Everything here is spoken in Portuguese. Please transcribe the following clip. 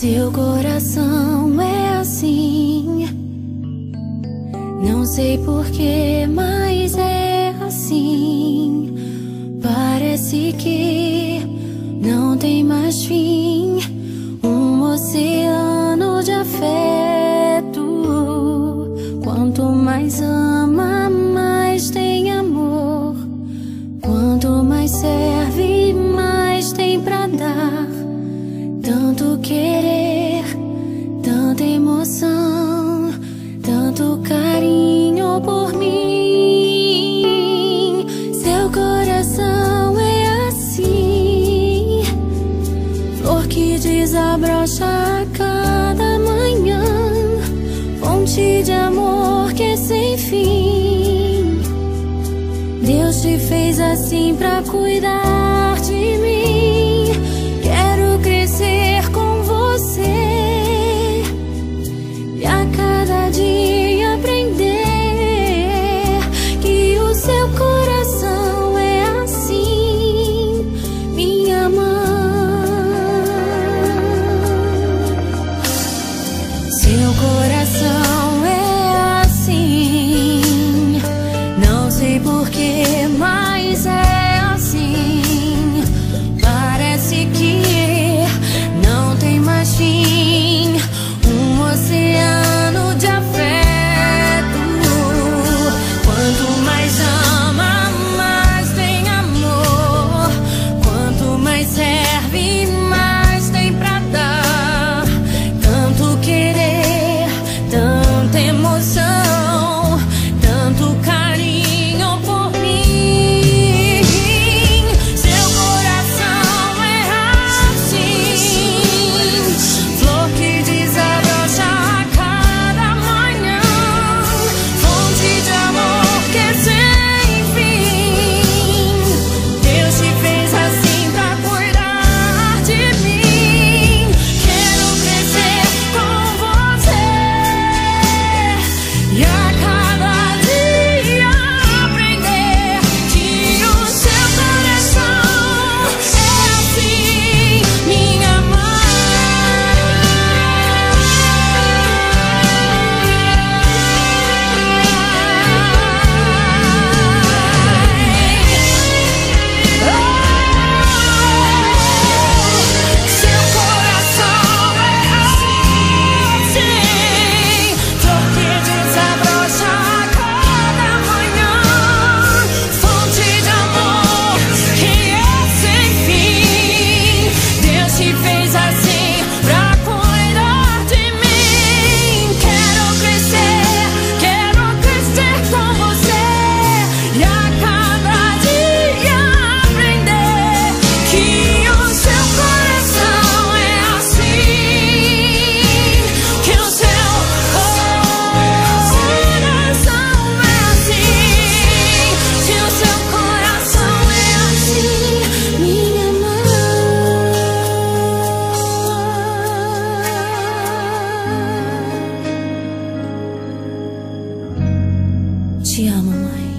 Seu coração é assim. Não sei porquê, mas é assim. Parece que não tem mais fim. Um oceano de afeto. Quanto mais ama, mais tem amor. Quanto mais serve, mais tem pra dar. Tanto querer, tanta emoção, tanto carinho por mim. Seu coração é assim, flor que desabrocha a cada manhã, fonte de amor que é sem fim. Deus te fez assim pra cuidar de mim. Quero crescer com você e a cada dia aprender que o seu coração é assim, minha mãe. Seu coração é assim, não sei porquê, mas é assim. Parece que não tem mais fim. Um oceano de afeto. Quanto mais ama, mais tem amor. Quanto mais serve, mais tem pra dar. Tanto querer, tanta emoção, tanto carinho por mim. Seu coração é assim, flor que desabrocha a cada manhã, fonte de amor que é sem fim. Deus te fez assim pra cuidar de mim. Quero crescer com você e a cada dia aprender que o seu coração é assim, minha Seu coração é assim, flor que desabrocha a cada manhã, fonte de amor que é sem fim. Deus te fez assim pra cuidar de mim. Quero crescer com você e a cada dia aprender que o seu coração é assim, que o seu coração é assim, que o seu coração é assim, minha mãe. Te amo, mãe.